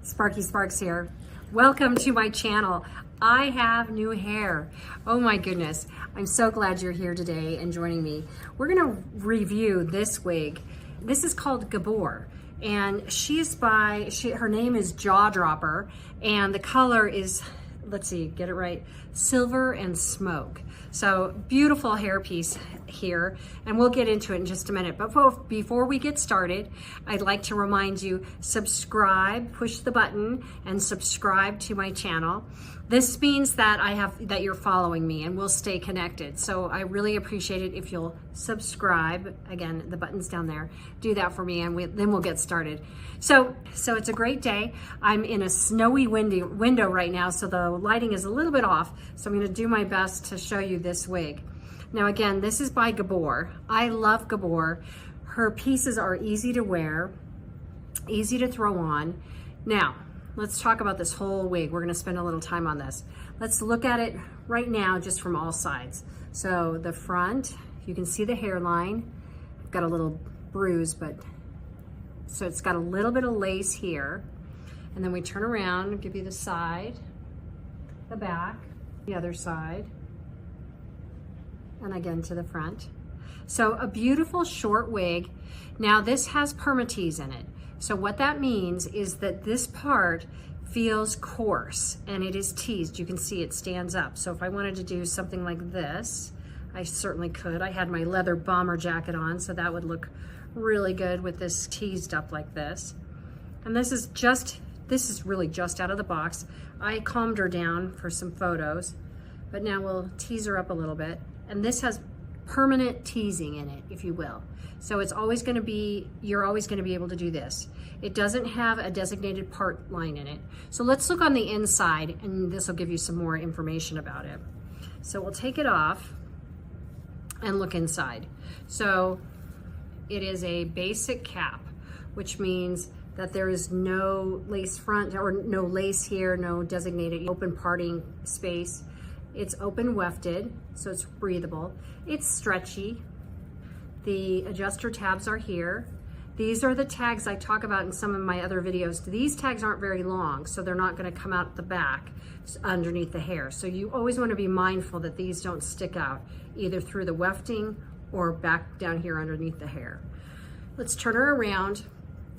Sparky Sparks here. Welcome to my channel. I have new hair. Oh my goodness. I'm so glad you're here today and joining me. We're gonna review this wig. This is called Gabor, and her name is Jaw Dropper, and the color is, let's see, get it right, silver and smoke. So beautiful hairpiece here, and we'll get into it in just a minute. But before we get started, I'd like to remind you, subscribe, push the button and subscribe to my channel. This means that you're following me and we'll stay connected. So I really appreciate it if you'll subscribe. Again, the button's down there. Do that for me, and then we'll get started. So it's a great day. I'm in a snowy window right now, so the lighting is a little bit off. So I'm gonna do my best to show you this wig. Now again, this is by Gabor. I love Gabor. Her pieces are easy to wear, easy to throw on. Now, let's talk about this whole wig. We're gonna spend a little time on this. Let's look at it right now just from all sides. So the front, you can see the hairline. I've got a little bruise, so it's got a little bit of lace here. And then we turn around and give you the side, the back, the other side, and again to the front. So a beautiful short wig. Now this has permatease in it. So what that means is that this part feels coarse and it is teased. You can see it stands up. So if I wanted to do something like this, I certainly could. I had my leather bomber jacket on, so that would look really good with this teased up like this. And this is really just out of the box. I calmed her down for some photos, but now we'll tease her up a little bit. And this has permanent teasing in it, if you will. So it's always gonna be, you're always gonna be able to do this. It doesn't have a designated part line in it. So let's look on the inside, and this will give you some more information about it. So we'll take it off and look inside. So it is a basic cap, which means that there is no lace front or no lace here, no designated open parting space. It's open wefted, so it's breathable. It's stretchy. The adjuster tabs are here. These are the tags I talk about in some of my other videos. These tags aren't very long, so they're not gonna come out the back underneath the hair. So you always wanna be mindful that these don't stick out, either through the wefting or back down here underneath the hair. Let's turn her around.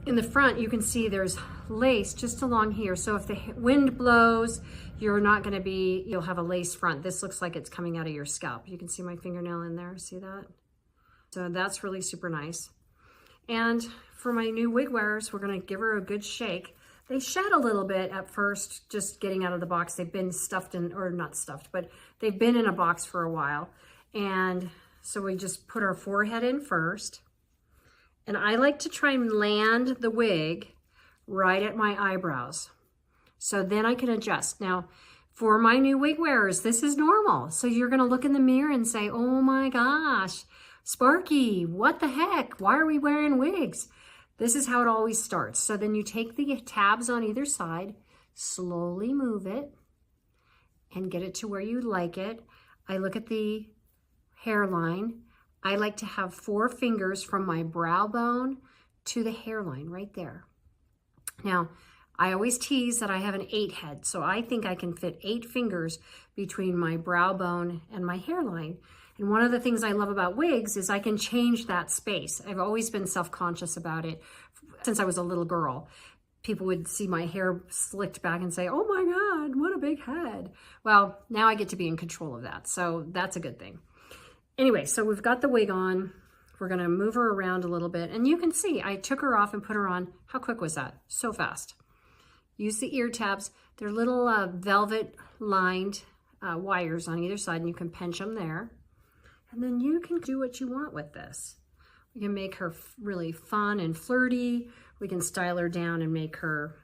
In the front, you can see there's lace just along here. So if the wind blows, you'll have a lace front. This looks like it's coming out of your scalp. You can see my fingernail in there, see that? So that's really super nice. And for my new wig wearers, we're gonna give her a good shake. They shed a little bit at first, just getting out of the box. They've been stuffed in, or not stuffed, but they've been in a box for a while. And so we just put our forehead in first. And I like to try and land the wig right at my eyebrows. So then I can adjust. Now, for my new wig wearers, this is normal. So you're gonna look in the mirror and say, oh my gosh, Sparky, what the heck? Why are we wearing wigs? This is how it always starts. So then you take the tabs on either side, slowly move it, and get it to where you like it. I look at the hairline. I like to have 4 fingers from my brow bone to the hairline right there. Now, I always tease that I have an 8 head, so I think I can fit 8 fingers between my brow bone and my hairline. And one of the things I love about wigs is I can change that space. I've always been self-conscious about it since I was a little girl. People would see my hair slicked back and say, oh my God, what a big head. Well, now I get to be in control of that, so that's a good thing. Anyway, so we've got the wig on. We're gonna move her around a little bit. And you can see, I took her off and put her on. How quick was that? So fast. Use the ear tabs. They're little velvet lined wires on either side, and you can pinch them there. And then you can do what you want with this. We can make her really fun and flirty. We can style her down and make her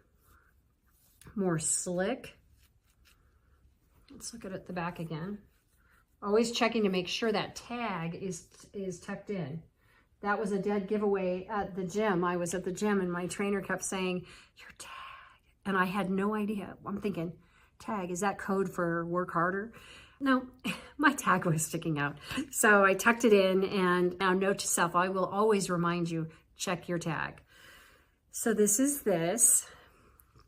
more slick. Let's look at the back again. Always checking to make sure that tag is tucked in. That was a dead giveaway at the gym. I was at the gym and my trainer kept saying, your tag. And I had no idea. I'm thinking, tag, is that code for work harder? No, my tag was sticking out. So I tucked it in, and now note to self, I will always remind you, check your tag. So this is this.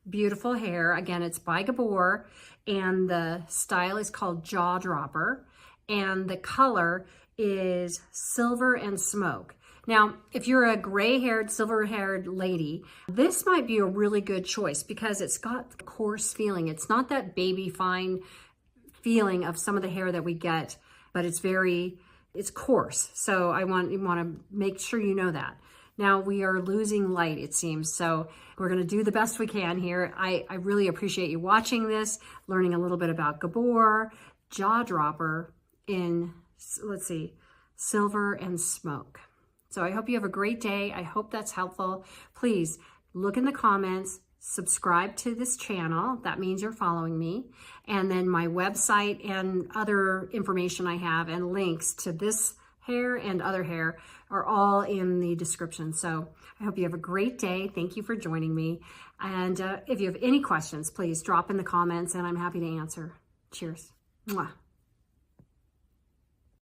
beautiful hair. Again, it's by Gabor, and the style is called Jaw Dropper, and the color is Silver and Smoke. Now, if you're a gray-haired, silver-haired lady, this might be a really good choice because it's got the coarse feeling. It's not that baby fine feeling of some of the hair that we get, but it's coarse. So I want to make sure you know that. Now we are losing light, it seems. So we're going to do the best we can here. I really appreciate you watching this, learning a little bit about Gabor, Jaw Dropper in, let's see, Silver and Smoke. So I hope you have a great day. I hope that's helpful. Please look in the comments, subscribe to this channel. That means you're following me. And then my website and other information I have and links to this hair and other hair are all in the description. So I hope you have a great day. Thank you for joining me. And if you have any questions, please drop in the comments and I'm happy to answer. Cheers. Mwah.